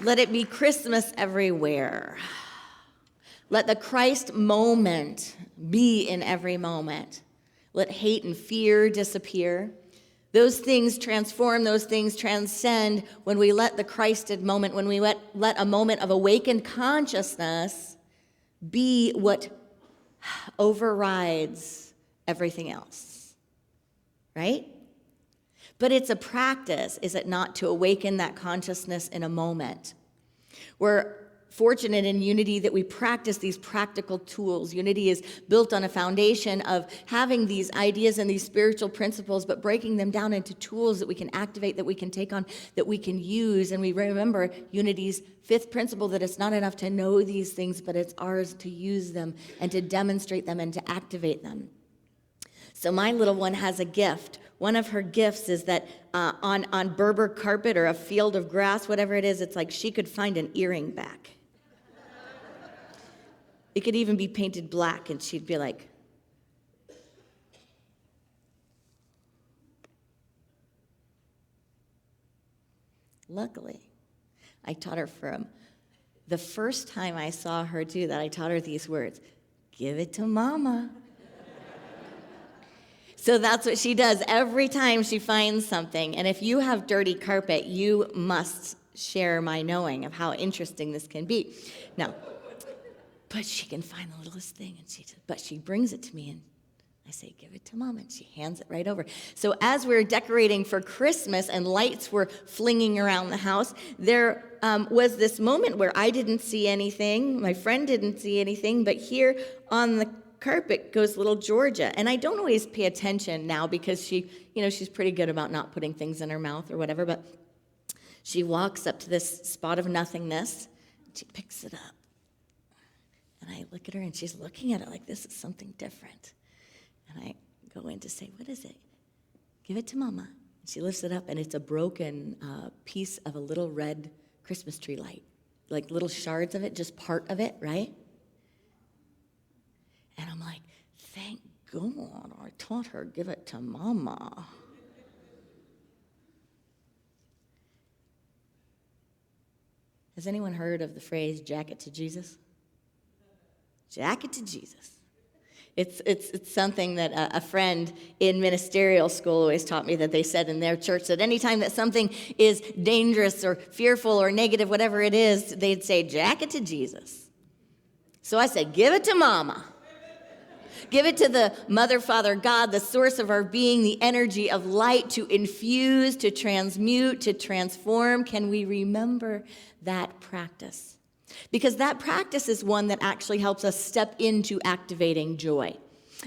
Let it be Christmas everywhere. Let the Christ moment be in every moment. Let hate and fear disappear. Those things transform, those things transcend when we let the Christed moment, when we let a moment of awakened consciousness be what overrides everything else, right? But it's a practice, is it not, to awaken that consciousness in a moment. We're fortunate in Unity that we practice these practical tools. Unity is built on a foundation of having these ideas and these spiritual principles, but breaking them down into tools that we can activate, that we can take on, that we can use. And we remember Unity's fifth principle, that it's not enough to know these things, but it's ours to use them and to demonstrate them and to activate them. So my little one has a gift. One of her gifts is that on Berber carpet or a field of grass, whatever it is, it's like she could find an earring back. It could even be painted black, and she'd be like, luckily, I taught her the first time I saw her do that, I taught her these words: give it to mama. So that's what she does every time she finds something. And if you have dirty carpet, you must share my knowing of how interesting this can be. Now, but she can find the littlest thing, but she brings it to me, and I say, give it to Mom, and she hands it right over. So as we were decorating for Christmas and lights were flinging around the house, there was this moment where I didn't see anything, my friend didn't see anything, but here on the carpet goes little Georgia. And I don't always pay attention now because she's pretty good about not putting things in her mouth or whatever, but she walks up to this spot of nothingness, and she picks it up. And I look at her, and she's looking at it like this is something different. And I go in to say, what is it? Give it to Mama. And she lifts it up, and it's a broken piece of a little red Christmas tree light, like little shards of it, just part of it, right? And I'm like, thank God I taught her, give it to Mama. Has anyone heard of the phrase, jack it to Jesus? Jack it to Jesus. It's something that a friend in ministerial school always taught me, that they said in their church, that anytime that something is dangerous or fearful or negative, whatever it is, they'd say, jack it to Jesus. So I said, give it to Mama. Give it to the Mother, Father, God, the source of our being, the energy of light to infuse, to transmute, to transform. Can we remember that practice? Because that practice is one that actually helps us step into activating joy.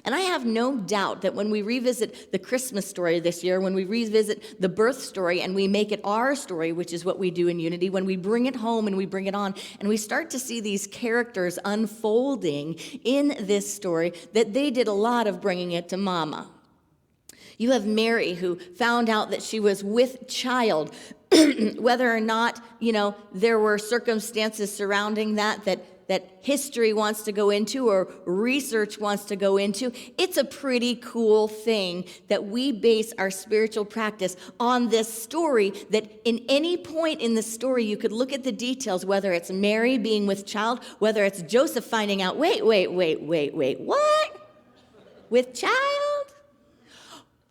And I have no doubt that when we revisit the Christmas story this year, when we revisit the birth story and we make it our story, which is what we do in Unity, when we bring it home and we bring it on, and we start to see these characters unfolding in this story, that they did a lot of bringing it to Mama. You have Mary, who found out that she was with child, whether or not, there were circumstances surrounding that history wants to go into or research wants to go into. It's a pretty cool thing that we base our spiritual practice on this story, that in any point in the story you could look at the details, whether it's Mary being with child, whether it's Joseph finding out, wait, what? With child?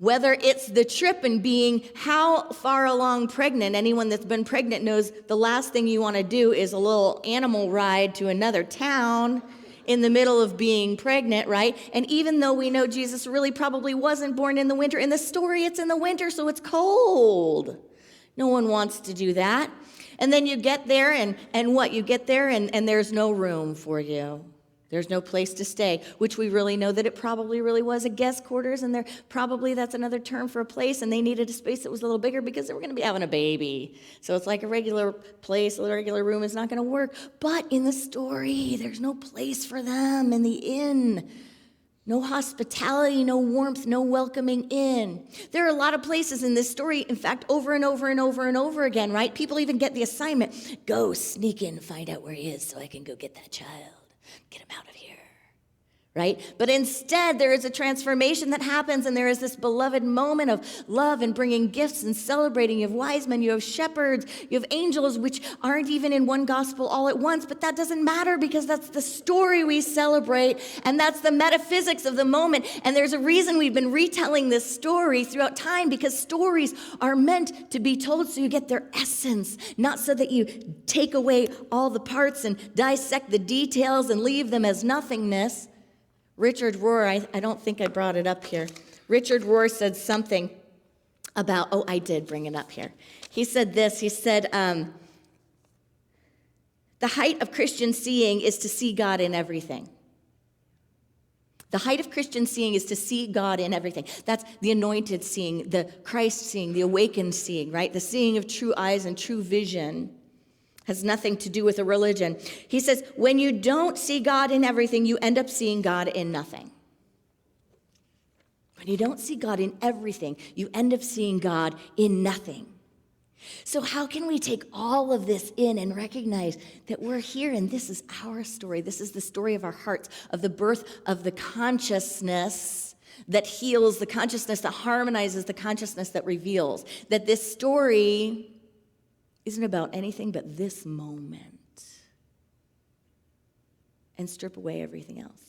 Whether it's the trip and being how far along pregnant. Anyone that's been pregnant knows the last thing you want to do is a little animal ride to another town in the middle of being pregnant, right? And even though we know Jesus really probably wasn't born in the winter, in the story it's in the winter, so it's cold. No one wants to do that. And then you get there and what? You get there and there's no room for you. There's no place to stay, which we really know that it probably really was a guest quarters, and that's another term for a place, and they needed a space that was a little bigger because they were going to be having a baby. So it's like a regular place, a regular room is not going to work. But in the story, there's no place for them in the inn. No hospitality, no warmth, no welcoming in. There are a lot of places in this story, in fact, over and over and over and over again, right? People even get the assignment, go sneak in, find out where he is so I can go get that child. Get him out of here, right? But instead, there is a transformation that happens, and there is this beloved moment of love and bringing gifts and celebrating. You have wise men, you have shepherds, you have angels, which aren't even in one gospel all at once, but that doesn't matter because that's the story we celebrate, and that's the metaphysics of the moment. And there's a reason we've been retelling this story throughout time, because stories are meant to be told so you get their essence, not so that you take away all the parts and dissect the details and leave them as nothingness. Richard Rohr, I don't think I brought it up here. Richard Rohr said something about, I did bring it up here. He said this, he said, the height of Christian seeing is to see God in everything. The height of Christian seeing is to see God in everything. That's the anointed seeing, the Christ seeing, the awakened seeing, right? The seeing of true eyes and true vision. Has nothing to do with a religion. He says, when you don't see God in everything, you end up seeing God in nothing. When you don't see God in everything, you end up seeing God in nothing. So how can we take all of this in and recognize that we're here and this is our story? This is the story of our hearts, of the birth of the consciousness that heals, the consciousness that harmonizes, the consciousness that reveals. That this story isn't about anything but this moment, and strip away everything else.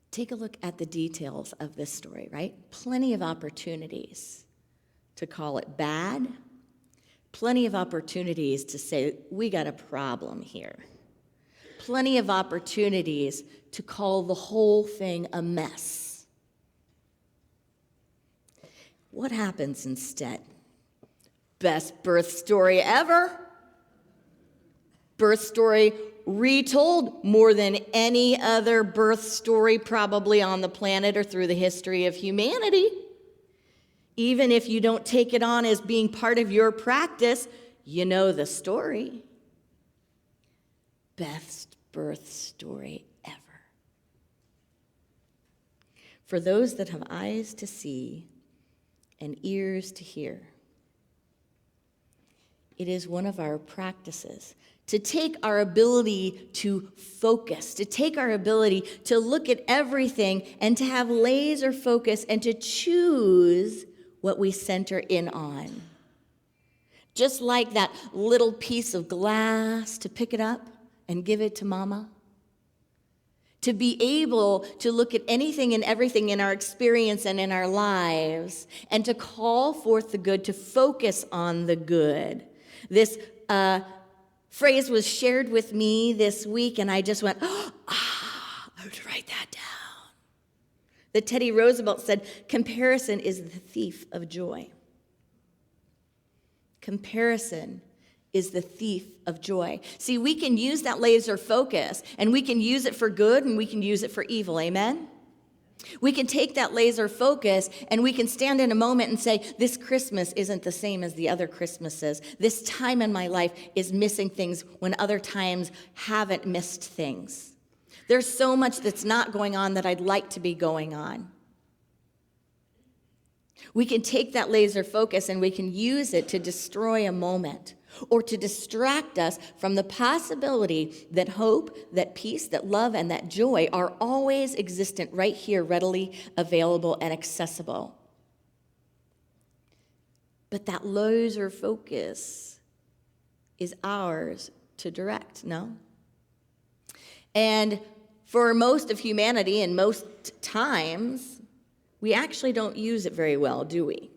Take a look at the details of this story, right? Plenty of opportunities to call it bad, plenty of opportunities to say, we got a problem here. Plenty of opportunities to call the whole thing a mess. What happens instead? Best birth story ever. Birth story retold more than any other birth story probably on the planet or through the history of humanity. Even if you don't take it on as being part of your practice, you know the story. Best birth story ever. For those that have eyes to see and ears to hear, it is one of our practices to take our ability to focus, to take our ability to look at everything and to have laser focus and to choose what we center in on. Just like that little piece of glass, to pick it up and give it to mama. To be able to look at anything and everything in our experience and in our lives and to call forth the good, to focus on the good. This phrase was shared with me this week, and I just went, I would write that down. That Teddy Roosevelt said, comparison is the thief of joy. Comparison is the thief of joy. See, we can use that laser focus, and we can use it for good, and we can use it for evil, amen? We can take that laser focus, and we can stand in a moment and say, this Christmas isn't the same as the other Christmases. This time in my life is missing things when other times haven't missed things. There's so much that's not going on that I'd like to be going on. We can take that laser focus, and we can use it to destroy a moment, or to distract us from the possibility that hope, that peace, that love, and that joy are always existent right here, readily available and accessible. But that laser focus is ours to direct, no? And for most of humanity and most times, we actually don't use it very well, do we?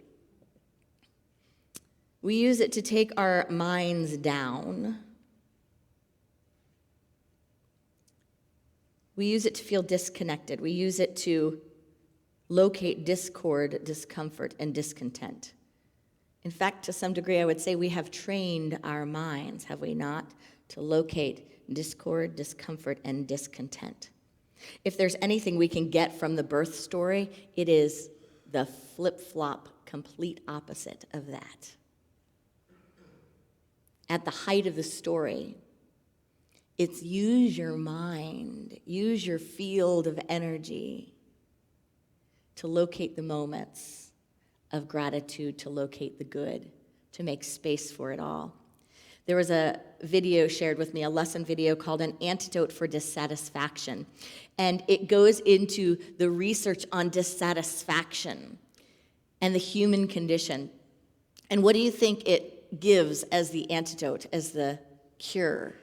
We use it to take our minds down. We use it to feel disconnected. We use it to locate discord, discomfort, and discontent. In fact, to some degree, I would say we have trained our minds, have we not, to locate discord, discomfort, and discontent. If there's anything we can get from the birth story, it is the flip-flop, complete opposite of that. At the height of the story, it's use your mind, use your field of energy to locate the moments of gratitude, to locate the good, to make space for it all. There was a video shared with me, a lesson video called An Antidote for Dissatisfaction. And it goes into the research on dissatisfaction and the human condition. And what do you think it gives as the antidote, as the cure?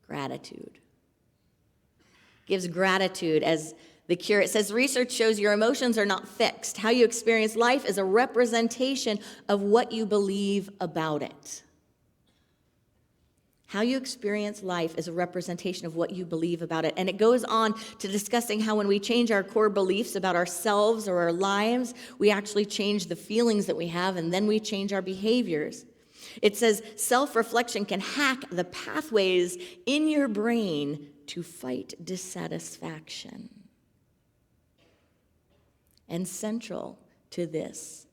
Gratitude. Gives gratitude as the cure. It says research shows your emotions are not fixed. How you experience life is a representation of what you believe about it. How you experience life is a representation of what you believe about it. And it goes on to discussing how when we change our core beliefs about ourselves or our lives, we actually change the feelings that we have, and then we change our behaviors. It says self-reflection can hack the pathways in your brain to fight dissatisfaction. And central to this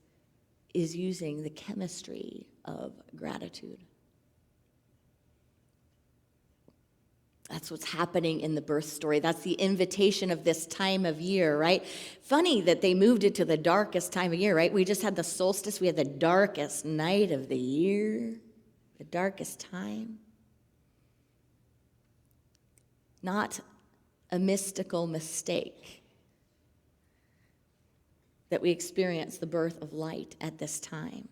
is using the chemistry of gratitude. That's what's happening in the birth story. That's the invitation of this time of year, right? Funny that they moved it to the darkest time of year, right? We just had the solstice. We had the darkest night of the year, the darkest time. Not a mystical mistake that we experience the birth of light at this time.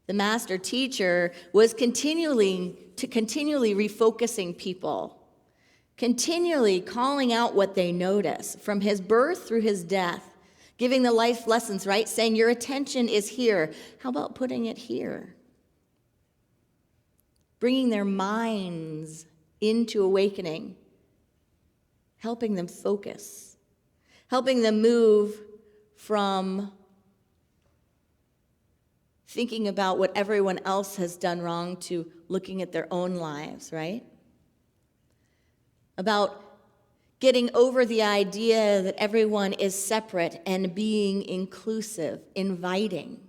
The master teacher was continually refocusing people, continually calling out what they notice from his birth through his death, giving the life lessons, right? Saying your attention is here. How about putting it here? Bringing their minds into awakening, helping them focus, helping them move from thinking about what everyone else has done wrong to looking at their own lives, right? About getting over the idea that everyone is separate and being inclusive, inviting.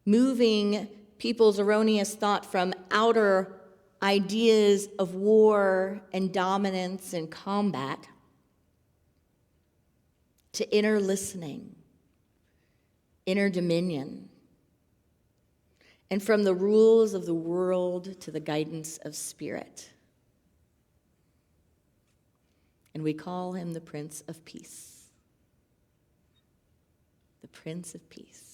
Moving people's erroneous thought from outer ideas of war and dominance and combat to inner listening, inner dominion, and from the rules of the world to the guidance of spirit. And we call him the Prince of Peace. The Prince of Peace.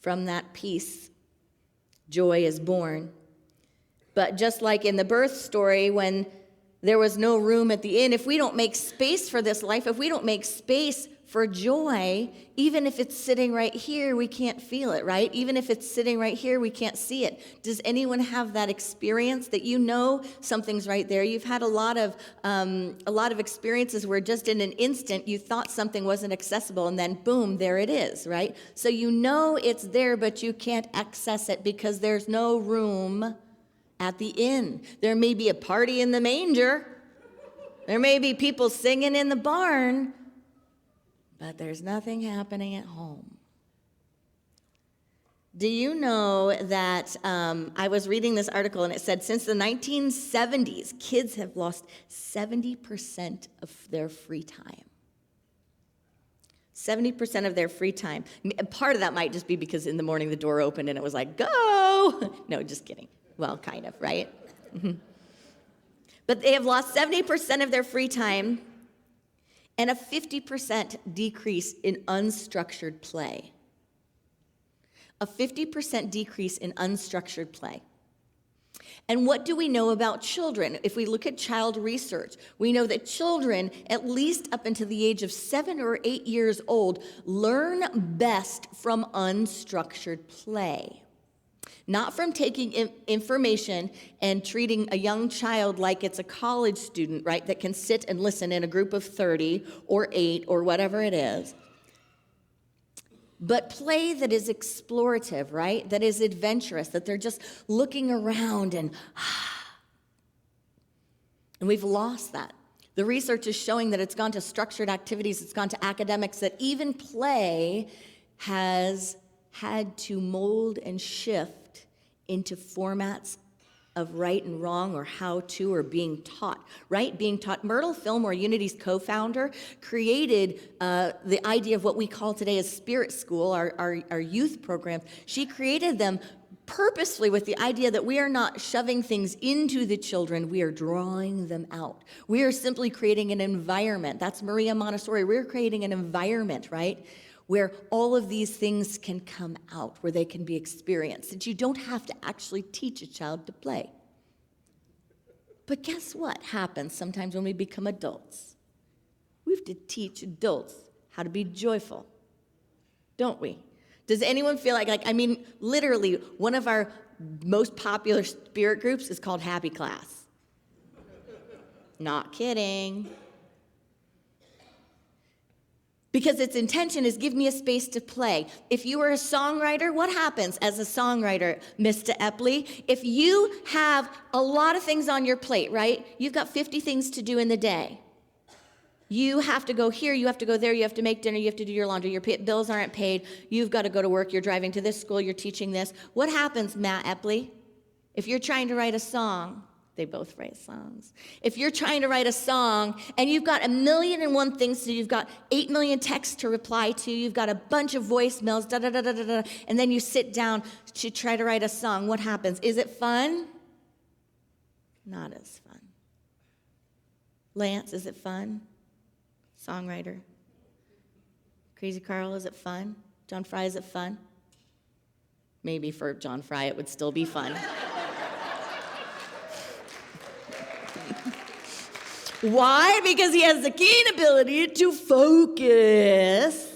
From that peace, joy is born. But just like in the birth story, when there was no room at the inn, if we don't make space for this life, if we don't make space for joy, even if it's sitting right here, we can't feel it, right? Even if it's sitting right here, we can't see it. Does anyone have that experience that you know something's right there? You've had a lot of experiences where just in an instant you thought something wasn't accessible, and then boom, there it is, right? So you know it's there, but you can't access it because there's no room at the inn. There may be a party in the manger. There may be people singing in the barn, but there's nothing happening at home. Do you know that I was reading this article and it said since the 1970s, kids have lost 70% of their free time. 70% of their free time. Part of that might just be because in the morning the door opened and it was like, go! No, just kidding. Well, kind of, right? But they have lost 70% of their free time and a 50% decrease in unstructured play. A 50% decrease in unstructured play. And what do we know about children? If we look at child research, we know that children, at least up until the age of 7 or 8 years old, learn best from unstructured play. Not from taking information and treating a young child like it's a college student, right, that can sit and listen in a group of 30 or 8 or whatever it is. But play that is explorative, right, that is adventurous, that they're just looking around and we've lost that. The research is showing that it's gone to structured activities, it's gone to academics, that even play has had to mold and shift into formats of right and wrong or how to or being taught, right? Being taught. Myrtle Fillmore, Unity's co-founder, created the idea of what we call today as Spirit School, our youth programs. She created them purposefully with the idea that we are not shoving things into the children, we are drawing them out. We are simply creating an environment. That's Maria Montessori. We're creating an environment, right, where all of these things can come out, where they can be experienced, that you don't have to actually teach a child to play. But guess what happens sometimes when we become adults? We have to teach adults how to be joyful, don't we? Does anyone feel like literally, one of our most popular spirit groups is called Happy Class. Not kidding. Because its intention is give me a space to play. If you are a songwriter, what happens as a songwriter, Mr. Epley? If you have a lot of things on your plate, right? You've got 50 things to do in the day. You have to go here, you have to go there, you have to make dinner, you have to do your laundry, your bills aren't paid, you've got to go to work, you're driving to this school, you're teaching this. What happens, Matt Epley? If you're trying to write a song, they both write songs. If you're trying to write a song and you've got 1,000,001 things to do, you've got 8 million texts to reply to, you've got a bunch of voicemails, and then you sit down to try to write a song, what happens? Is it fun? Not as fun. Lance, is it fun? Songwriter. Crazy Carl, is it fun? John Fry, is it fun? Maybe for John Fry it would still be fun. Why? Because he has the keen ability to focus.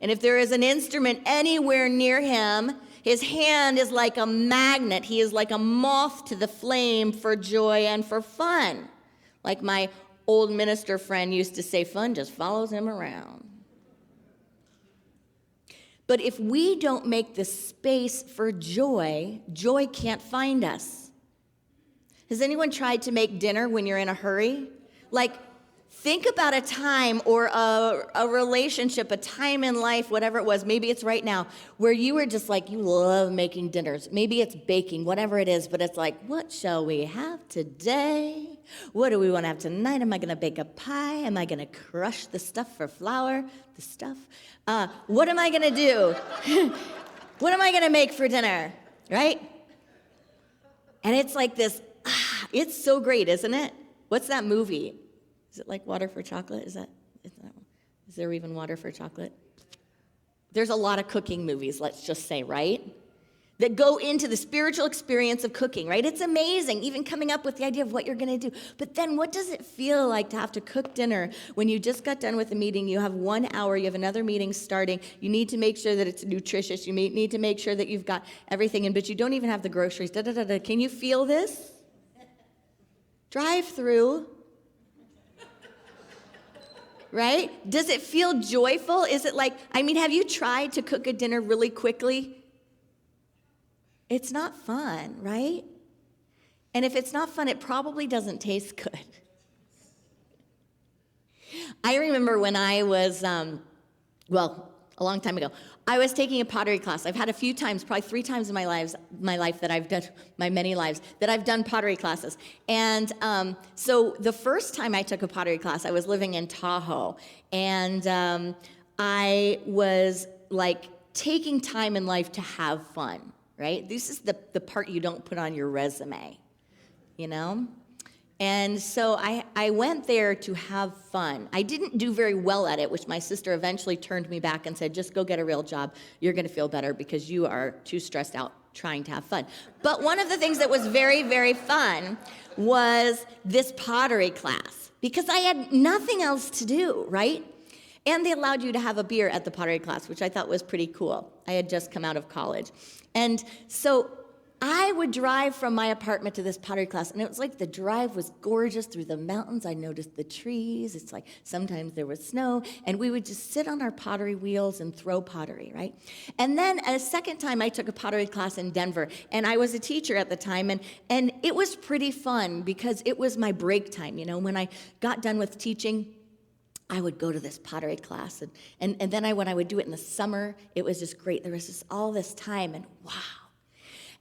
And if there is an instrument anywhere near him, his hand is like a magnet. He is like a moth to the flame for joy and for fun. Like my old minister friend used to say, fun just follows him around. But if we don't make the space for joy, joy can't find us. Has anyone tried to make dinner when you're in a hurry? Like, think about a time or a relationship, a time in life, whatever it was, maybe it's right now, where you were just like, you love making dinners. Maybe it's baking, whatever it is, but it's like, what shall we have today? What do we want to have tonight? Am I going to bake a pie? Am I going to crush the stuff for flour? The stuff? What am I going to do? What am I going to make for dinner? Right? And it's like this, it's so great, isn't it? What's that movie? Is it like Water for Chocolate? Is there even Water for Chocolate? There's a lot of cooking movies, let's just say, right? That go into the spiritual experience of cooking, right? It's amazing, even coming up with the idea of what you're going to do. But then what does it feel like to have to cook dinner when you just got done with a meeting, you have 1 hour, you have another meeting starting, you need to make sure that it's nutritious, you need to make sure that you've got everything in, but you don't even have the groceries, Can you feel this? Drive-through. Right? Does it feel joyful? Is it like, have you tried to cook a dinner really quickly? It's not fun, right? And if it's not fun, it probably doesn't taste good. I remember when I was, a long time ago, I was taking a pottery class. I've had a few times, probably 3 times in my life that I've done, my many lives, that I've done pottery classes. And so the first time I took a pottery class, I was living in Tahoe. And I was like taking time in life to have fun, right? This is the part you don't put on your resume, you know? And so I went there to have fun. I didn't do very well at it, which my sister eventually turned me back and said, just go get a real job. You're going to feel better because you are too stressed out trying to have fun. But one of the things that was very, very fun was this pottery class because I had nothing else to do, right? And they allowed you to have a beer at the pottery class, which I thought was pretty cool. I had just come out of college. And so I would drive from my apartment to this pottery class, and it was like the drive was gorgeous through the mountains. I noticed the trees. It's like sometimes there was snow, and we would just sit on our pottery wheels and throw pottery, right? And then a second time, I took a pottery class in Denver, and I was a teacher at the time, and it was pretty fun because it was my break time. You know, when I got done with teaching, I would go to this pottery class, and then when I would do it in the summer, it was just great. There was just all this time, and wow.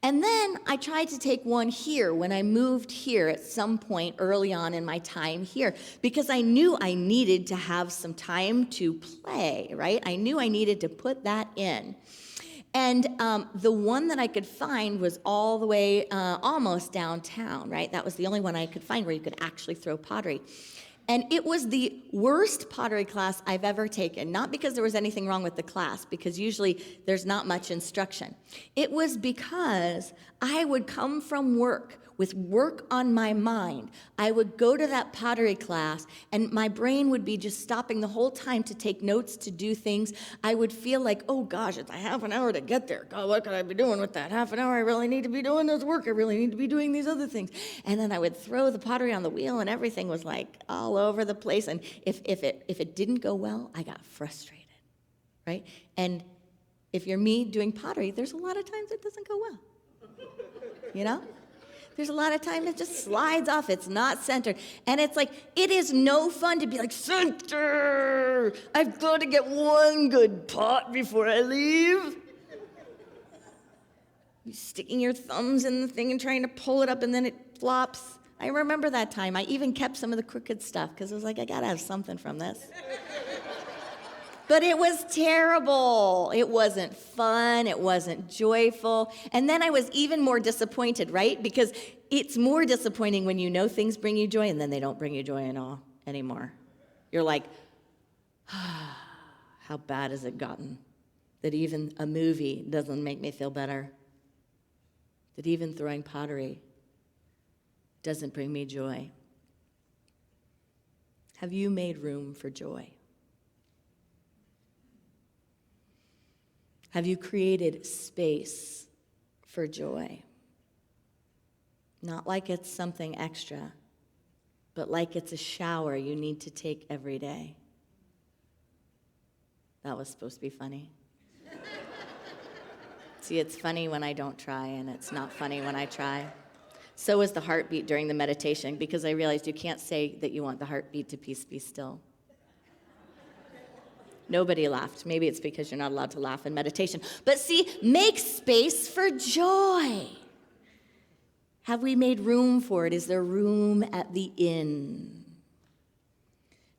And then I tried to take one here when I moved here at some point early on in my time here, because I knew I needed to have some time to play, right? I knew I needed to put that in. And the one that I could find was all the way almost downtown, right? That was the only one I could find where you could actually throw pottery. And it was the worst pottery class I've ever taken, not because there was anything wrong with the class, because usually there's not much instruction. It was because I would come from work with work on my mind. I would go to that pottery class, and my brain would be just stopping the whole time to take notes, to do things. I would feel like, oh gosh, it's a half an hour to get there. God, what could I be doing with that half an hour? I really need to be doing this work. I really need to be doing these other things. And then I would throw the pottery on the wheel, and everything was like all over the place. And if it didn't go well, I got frustrated, right? And if you're me doing pottery, there's a lot of times it doesn't go well, you know? There's a lot of time it just slides off. It's not centered. And it's like, it is no fun to be like, center! I've got to get one good pot before I leave. You're sticking your thumbs in the thing and trying to pull it up, and then it flops. I remember that time. I even kept some of the crooked stuff because I was like, I got to have something from this. But it was terrible. It wasn't fun. It wasn't joyful. And then I was even more disappointed, right? Because it's more disappointing when you know things bring you joy and then they don't bring you joy at all anymore. You're like, how bad has it gotten that even a movie doesn't make me feel better? That even throwing pottery doesn't bring me joy? Have you made room for joy? Have you created space for joy? Not like it's something extra, but like it's a shower you need to take every day. That was supposed to be funny. See, it's funny when I don't try, and it's not funny when I try. So is the heartbeat during the meditation, because I realized you can't say that you want the heartbeat to peace be still. Nobody laughed. Maybe it's because you're not allowed to laugh in meditation. But see, make space for joy. Have we made room for it? Is there room at the inn?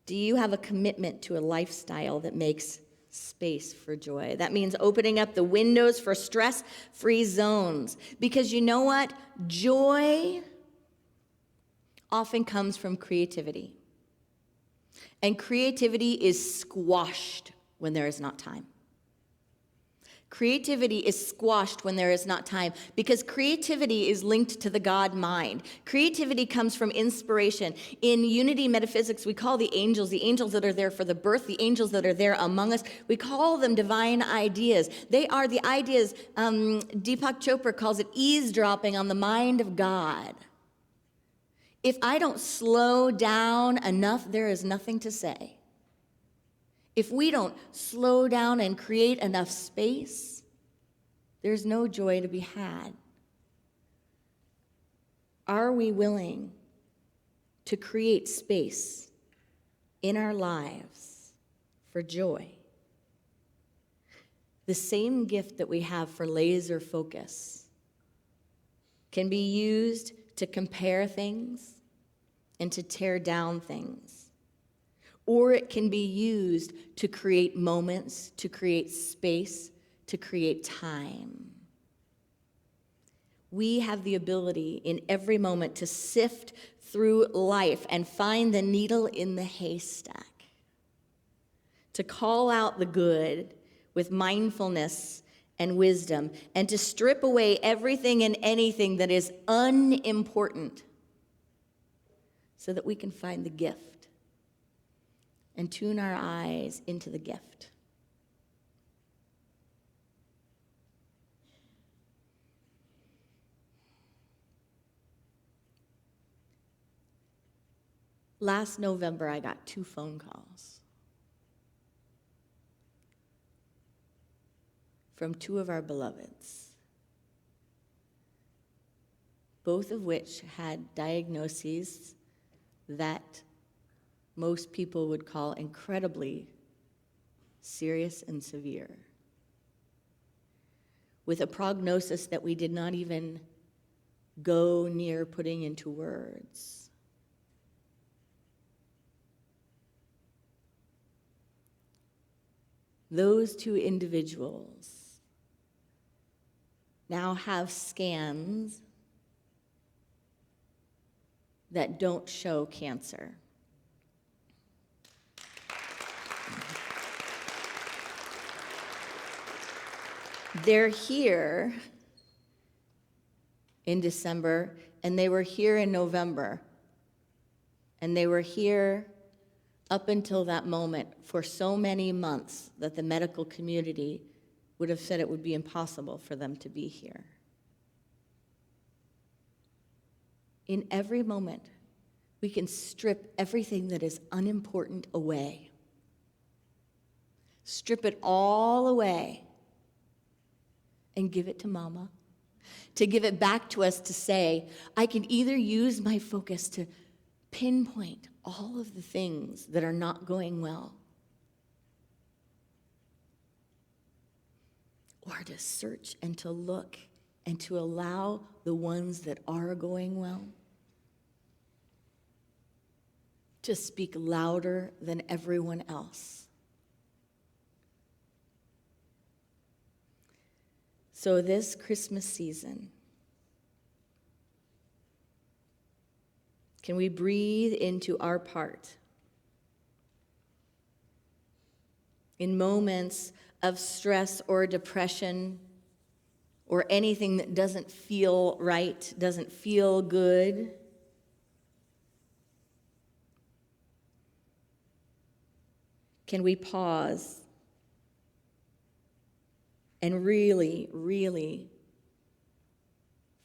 Do you have a commitment to a lifestyle that makes space for joy? That means opening up the windows for stress-free zones. Because you know what? Joy often comes from creativity. And creativity is squashed when there is not time. Creativity is squashed when there is not time, because creativity is linked to the God mind. Creativity comes from inspiration. In Unity Metaphysics, we call the angels that are there for the birth, the angels that are there among us, we call them divine ideas. They are the ideas, Deepak Chopra calls it eavesdropping on the mind of God. If I don't slow down enough, there is nothing to say. If we don't slow down and create enough space, there's no joy to be had. Are we willing to create space in our lives for joy? The same gift that we have for laser focus can be used to compare things and to tear down things. Or it can be used to create moments, to create space, to create time. We have the ability in every moment to sift through life and find the needle in the haystack, to call out the good with mindfulness and wisdom, and to strip away everything and anything that is unimportant so that we can find the gift and tune our eyes into the gift. Last November, I got 2 phone calls from 2 of our beloveds, both of which had diagnoses that most people would call incredibly serious and severe. with a prognosis that we did not even go near putting into words. Those two individuals now have scans that don't show cancer. They're here in December, and they were here in November, and they were here up until that moment for so many months that the medical community would have said it would be impossible for them to be here. In every moment, we can strip everything that is unimportant away. Strip it all away and give it to Mama, to give it back to us to say, I can either use my focus to pinpoint all of the things that are not going well, or to search and to look and to allow the ones that are going well to speak louder than everyone else. So this Christmas season, can we breathe into our part? In moments of stress or depression or anything that doesn't feel right, doesn't feel good, can we pause and really, really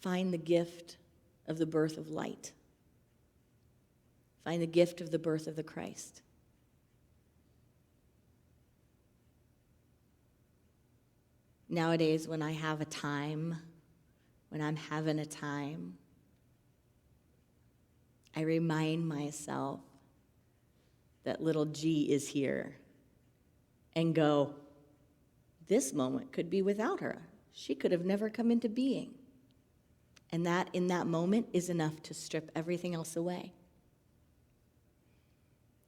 find the gift of the birth of light? Find the gift of the birth of the Christ. Nowadays, when I have a time, when I'm having a time, I remind myself that little G is here and go, this moment could be without her. She could have never come into being. And that, in that moment, is enough to strip everything else away.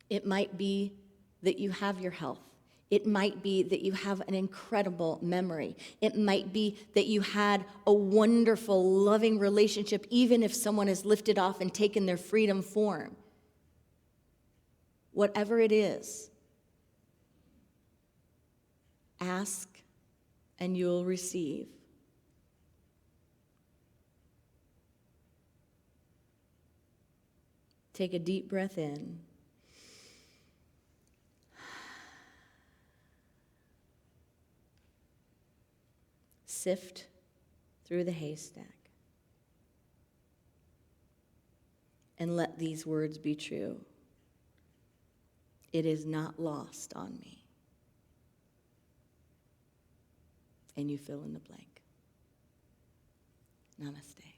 It might be that you have your health. It might be that you have an incredible memory. It might be that you had a wonderful, loving relationship, even if someone has lifted off and taken their freedom form. Whatever it is, ask and you'll receive. Take a deep breath in. Sift through the haystack. And let these words be true. It is not lost on me. And you fill in the blank. Namaste.